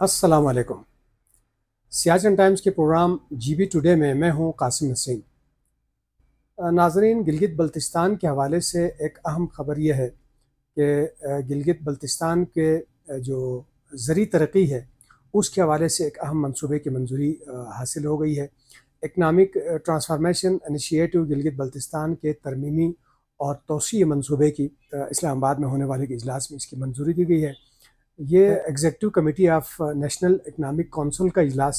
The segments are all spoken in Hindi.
अस्सलाम वालेकुम। सियाचिन टाइम्स के प्रोग्राम जीबी टुडे में मैं हूं कासिम नसीम। नाजरीन, गिलगित बल्तिस्तान के हवाले से एक अहम खबर यह है कि गिलगित बल्तिस्तान के जो ज़री तरक्की है उसके हवाले से एक अहम मंसूबे की मंजूरी हासिल हो गई है। Economic transformation initiative Gilgit Baltistan के तरमीमी और तोसी मंसूबे की इस्लामाबाद में होने वाले इजलास में इसकी मंजूरी दी गई है। ये executive committee of national economic council का इजलास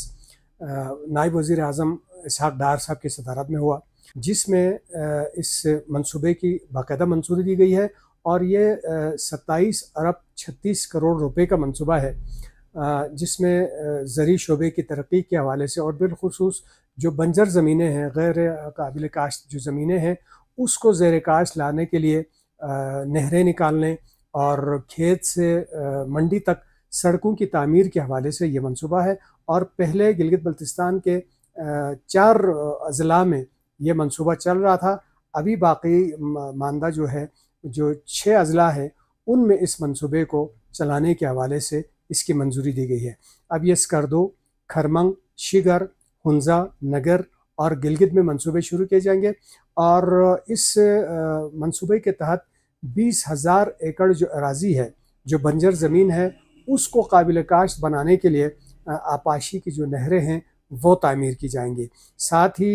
नायब वज़ीर आज़म इसहाक डार साहब की सदारत में हुआ, जिसमें इस मंसूबे की बाकायदा मंजूरी दी गई है और ये 27 अरब 36 करोड़ रुपए का मंसूबा है, जिसमें ज़री शोबे की तरक्की के हवाले से और बिलखुसूस जो बंजर ज़मीनें हैं, गैर काबिल काश्त जो ज़मीनें हैं, उसको ज़ेर काश्त लाने के लिए नहरें निकालने और खेत से मंडी तक सड़कों की तामीर के हवाले से ये मंसूबा है। और पहले गिलगित बल्तिस्तान के 4 अज़ला में ये मंसूबा चल रहा था। अभी बाकी मानदा जो है, जो 6 अज़ला है, उनमें इस मंसूबे को चलाने के हवाले से इसकी मंजूरी दी गई है। अब ये स्कर्दो, खरमंग, शिगर, हुंजा, नगर और गिलगित में मंसूबे शुरू किए जाएंगे और इस मंसूबे के तहत 20,000 एकड़ जो अराजी है, जो बंजर ज़मीन है, उसको काबिल काश्त बनाने के लिए आपाशी की जो नहरें हैं वो तामीर की जाएंगी। साथ ही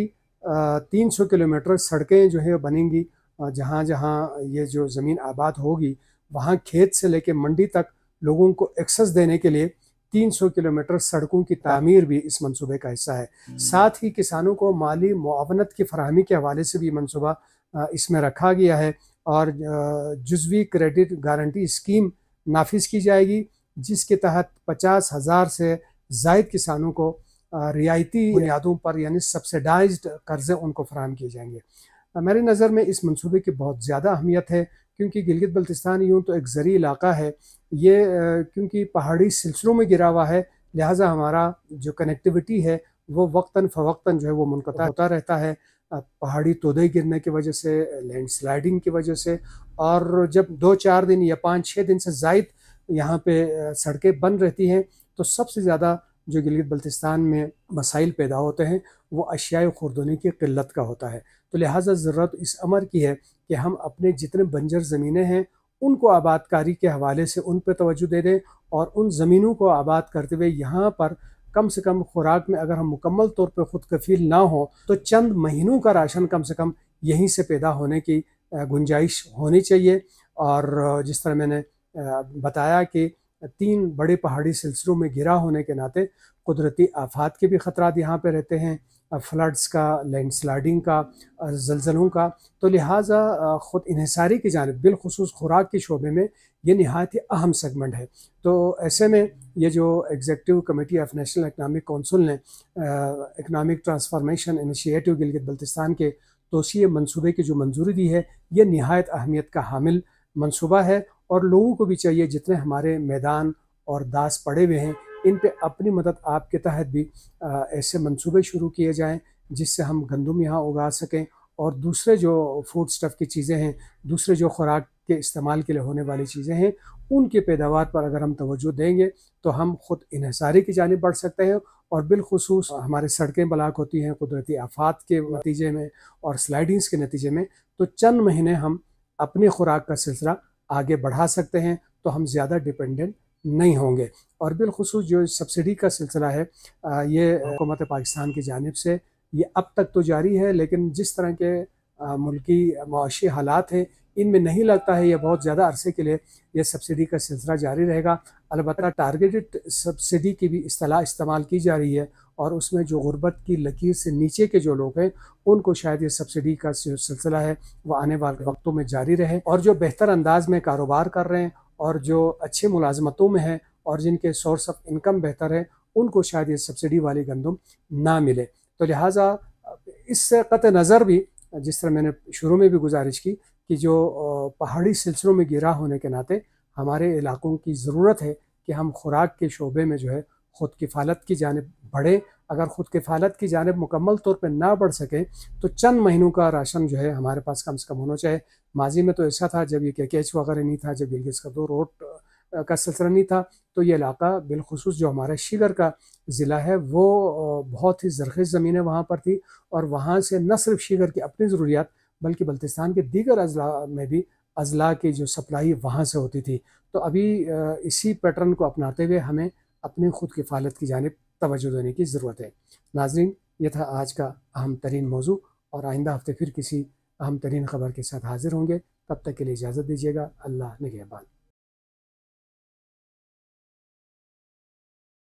300 किलोमीटर सड़कें जो है बनेंगी। जहाँ जहाँ ये जो ज़मीन आबाद होगी वहाँ खेत से लेकर मंडी तक लोगों को एक्सेस देने के लिए 300 किलोमीटर सड़कों की तामीर भी इस मंसूबे का हिस्सा है। साथ ही किसानों को माली मुआवनत की फराहमी के हवाले से भी मंसूबा इसमें रखा गया है और जुज़वी क्रेडिट गारंटी स्कीम नाफिज की जाएगी, जिसके तहत 50,000 से ज़ायद किसानों को रियायती बुनियादों पर यानी सब्सिडाइज्ड कर्ज़े उनको फराहम किए जाएंगे। मेरी नज़र में इस मंसूबे की बहुत ज़्यादा अहमियत है, क्योंकि गिलगित बल्तिस्तान यूँ तो एक ज़री इलाका है, ये क्योंकि पहाड़ी सिलसिलों में गिरा हुआ है, लिहाजा हमारा जो कनेक्टिविटी है वो वक्तन फ़वक्तन जो है वो मुनक़ता होता रहता है। पहाड़ी तोदे गिरने की वजह से, लैंडस्लाइडिंग की वजह से, और जब 2-4 दिन या 5-6 दिन से ज़ायद यहाँ पे सड़कें बंद रहती हैं तो सबसे ज़्यादा जो गिलगित बल्तिस्तान में मसाइल पैदा होते हैं वो अशियाए खुर्दनी की किल्लत का होता है। तो लिहाजा ज़रूरत इस अमर की है कि हम अपने जितने बंजर ज़मीनें हैं उनको आबादकारी के हवाले से उन पर तवज्जो दे दें और उन ज़मीनों को आबाद करते हुए यहाँ पर कम से कम खुराक में अगर हम मुकम्मल तौर पर खुद कफील ना हो तो चंद महीनों का राशन कम से कम यहीं से पैदा होने की गुंजाइश होनी चाहिए। और जिस तरह मैंने बताया कि 3 बड़े पहाड़ी सिलसिलों में घिरा होने के नाते कुदरती आफात के भी ख़तरात यहाँ पे रहते हैं, फ्लड्स का, लैंडस्लाइडिंग का, ज़लज़लों का। तो लिहाजा ख़ुद इन्हिसारी की जानिब बिलखुसूस खुराक के शोबे में ये नहायत ही अहम सेगमेंट है। तो ऐसे में ये जो executive committee of national economic council ने economic transformation initiative Gilgit Baltistan के तोसीए मंसूबे की जो मंजूरी दी है, ये नहायत अहमियत का हामिल मंसूबा है और लोगों को भी चाहिए जितने हमारे मैदान और दास पड़े हुए हैं इन पे अपनी मदद आपके तहत भी ऐसे मंसूबे शुरू किए जाएं जिससे हम गंदम यहाँ उगा सकें और दूसरे जो फूड स्टफ़ की चीज़ें हैं, दूसरे जो खुराक के इस्तेमाल के लिए होने वाली चीज़ें हैं, उनकी पैदावार पर अगर हम तवज्जो देंगे तो हम ख़ुद इन्हिसारी की जानिब बढ़ सकते हैं। और बिलखुसूस हमारी सड़कें ब्लॉक होती हैं कुदरती आफात के नतीजे में और स्लाइडिंग्स के नतीजे में, तो चंद महीने हम अपनी खुराक का सिलसिला आगे बढ़ा सकते हैं, तो हम ज़्यादा डिपेंडेंट नहीं होंगे। और बिलखुसूस जो सब्सिडी का सिलसिला है, ये हुकूमत पाकिस्तान की जानिब से ये अब तक तो जारी है, लेकिन जिस तरह के मुल्की मुआशी हालात हैं इनमें नहीं लगता है ये बहुत ज़्यादा अरसे के लिए ये सब्सिडी का सिलसिला जारी रहेगा। अलबत्ता टारगेटेड सब्सिडी की भी इस्तेमाल की जा रही है और उसमें जो गुर्बत की लकीर से नीचे के जो लोग हैं उनको शायद ये सब्सिडी का सिलसिला है वो आने वाले वक्तों में जारी रहे। और जो बेहतर अंदाज में कारोबार कर रहे हैं और जो अच्छे मुलाजमतों में हैं और जिनके सोर्स ऑफ इनकम बेहतर है उनको शायद ये सब्सिडी वाली गंदम ना मिले। तो लिहाजा इससे क़त्ए नज़र भी, जिस तरह मैंने शुरू में भी गुजारिश की कि जो पहाड़ी सिलसिलों में गिरा होने के नाते हमारे इलाकों की ज़रूरत है कि हम खुराक के शोबे में जो है ख़ुद किफ़ालत की जानिब बढ़ें। अगर ख़ुद किफ़ालत की जानिब मुकम्मल तौर पर ना बढ़ सकें तो चंद महीनों का राशन जो है हमारे पास कम से कम होना चाहिए। माजी में तो ऐसा था जब ये कैच वगैरह नहीं था, जब गिलगित स्कर्दो रोड का सिलसिला नहीं था, तो ये इलाका बिलखुसूस जो हमारा शिगर का ज़िला है वो बहुत ही ज़रख़ेज़ ज़मीनें वहाँ पर थी, और वहाँ से न सिर्फ शिगर की अपनी ज़रूरियात बल्कि बल्तिस्तान के दीगर अज़ला में भी अज़ला की जो सप्लाई वहाँ से होती थी। तो अभी इसी पैटर्न को अपनाते हुए हमें अपनी खुद किफ़ालत की जानिब तवज्जो देने की ज़रूरत है। नाज़रीन, ये था आज का अहम तरीन मौज़ू, और आइंदा हफ्ते फिर किसी अहम तरीन खबर के साथ हाज़िर होंगे। तब तक के लिए इजाज़त दीजिएगा। अल्लाह निगहबान।